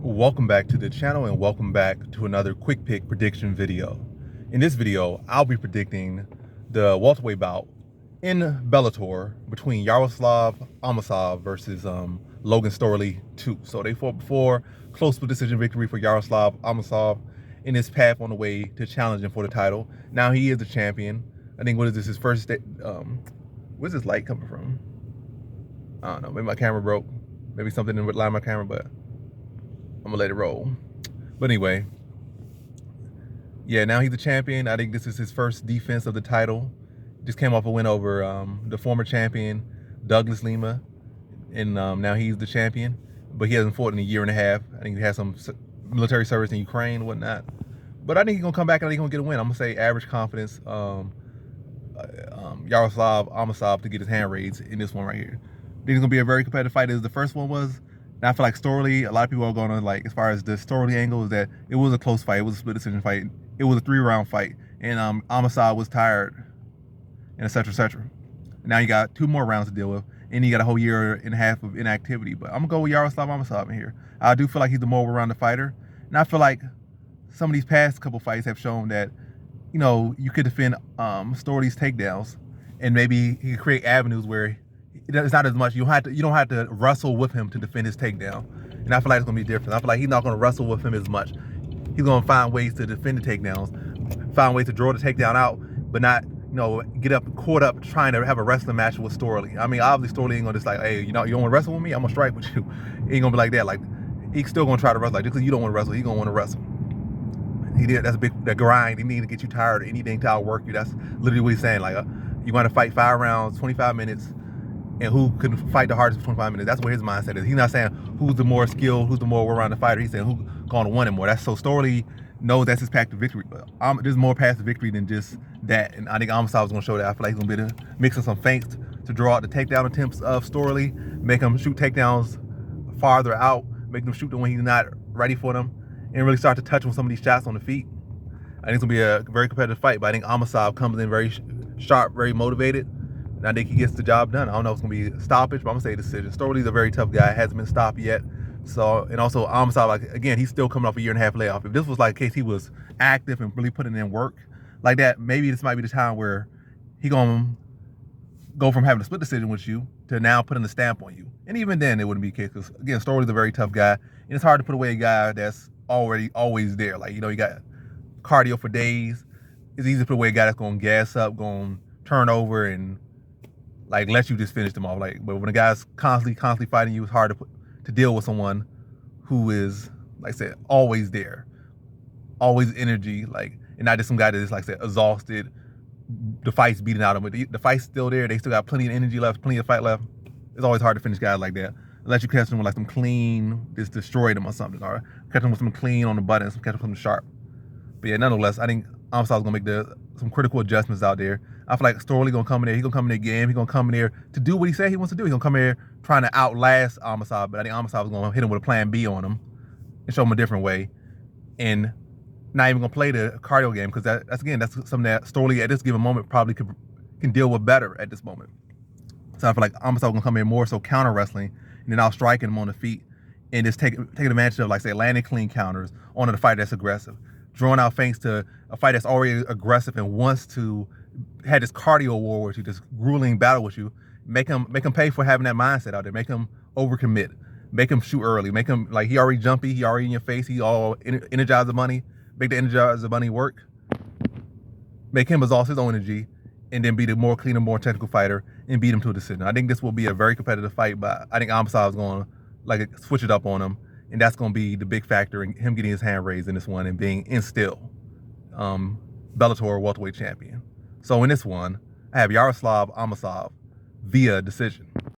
Welcome back to the channel and welcome back to another quick pick prediction video. In this video, I'll be predicting the welterweight bout in Bellator between Yaroslav Amosov versus Logan Storley 2. So they fought before, close split decision victory for Yaroslav Amosov in his path on the way to challenging for the title. Now he is the champion. I think, what is this, his first where's this light coming from? I don't know, maybe my camera broke. Maybe something didn't line my camera, but I'm gonna let it roll. But anyway, yeah, now he's the champion. I think this is his first defense of the title. Just came off a win over the former champion, Douglas Lima, and now he's the champion. But he hasn't fought in a year and a half. I think he has some military service in Ukraine and whatnot. But I think he's gonna come back and I think he's gonna get a win. I'm gonna say average confidence, Yaroslav Amosov to get his hand raised in this one right here. I think it's gonna be a very competitive fight as the first one was. And I feel like Storley, a lot of people are going to, like, as far as the Storley angle, is that it was a close fight. It was a split decision fight. It was a 3-round fight. And Amosov was tired, and et cetera, et cetera. Now you got 2 more rounds to deal with, and you got a whole year and a half of inactivity. But I'm going to go with Yaroslav Amosov in here. I do feel like he's the more well-rounded fighter. And I feel like some of these past couple fights have shown that, you know, you could defend Storley's takedowns, and maybe he could create avenues where it's not as much. You don't have to wrestle with him to defend his takedown, and I feel like it's gonna be different. I feel like he's not gonna wrestle with him as much. He's gonna find ways to defend the takedowns, find ways to draw the takedown out, but not, you know, get caught up trying to have a wrestling match with Storley. I mean, obviously Storley ain't gonna just like, hey, you don't want to wrestle with me? I'm gonna strike with you. He ain't gonna be like that. Like, he's still gonna try to wrestle. Like, just because you don't want to wrestle, he's gonna want to wrestle. That's that grind. He need to get you tired of anything to outwork you. That's literally what he's saying. Like, you want to fight 5 rounds, 25 minutes. And who can fight the hardest for 25 minutes. That's where his mindset is. He's not saying who's the more skilled, who's the more well-rounded fighter. He's saying who's going to win it more. That's so Storley knows that's his path to victory. But there's more path to victory than just that. And I think Amosov is going to show that. I feel like he's going to be able to mix in some feints to draw out the takedown attempts of Storley, make him shoot takedowns farther out, make him shoot them when he's not ready for them, and really start to touch on some of these shots on the feet. I think it's going to be a very competitive fight. But I think Amosov comes in very sharp, very motivated. And I think he gets the job done. I don't know if it's going to be a stoppage, but I'm going to say decision. Storley's a very tough guy. Hasn't been stopped yet. So, and also Amosov, like, again, he's still coming off a 1.5 year layoff. If this was like a case he was active and really putting in work like that, maybe this might be the time where he going to go from having a split decision with you to now putting a stamp on you. And even then, it wouldn't be a case because, again, Storley's a very tough guy. And it's hard to put away a guy that's always there. Like, you know, you got cardio for days. It's easy to put away a guy that's going to gas up, going to turn over, and like let you just finish them off. Like, but when a guy's constantly fighting you, it's hard to deal with someone who is, like I said, always there, always energy, like, and not just some guy that is, like I said, exhausted. The fight's beating out of him, but the fight's still there. They still got plenty of energy left, plenty of fight left. It's always hard to finish guys like that unless you catch them with like some clean, just destroy them or something, or catch them with some clean on the buttons, catch them with something sharp. But yeah, nonetheless, I think Amosov's gonna make some critical adjustments out there. I feel like Storley gonna come in there. He's gonna come in there game. He's gonna come in there to do what he said he wants to do. He's gonna come in here trying to outlast Amosov, but I think Amosov is gonna hit him with a plan B on him and show him a different way, and not even gonna play the cardio game, because that's something that Storley at this given moment probably can deal with better at this moment. So I feel like Amosov gonna come in more so counter wrestling, and then I'll striking him on the feet and just taking advantage of, like, say, landing clean counters on a fight that's aggressive, drawing out feints to a fight that's already aggressive and wants to have this cardio war with you, this grueling battle with you. Make him pay for having that mindset out there. Make him overcommit. Make him shoot early. Make him, like, he already jumpy. He already in your face. He all energize the money. Make the energize the money work. Make him exhaust his own energy, and then be the more cleaner, more technical fighter and beat him to a decision. I think this will be a very competitive fight, but I think Amosov is going to, like, switch it up on him. And that's going to be the big factor in him getting his hand raised in this one and being instilled Bellator welterweight champion. So in this one, I have Yaroslav Amosov via decision.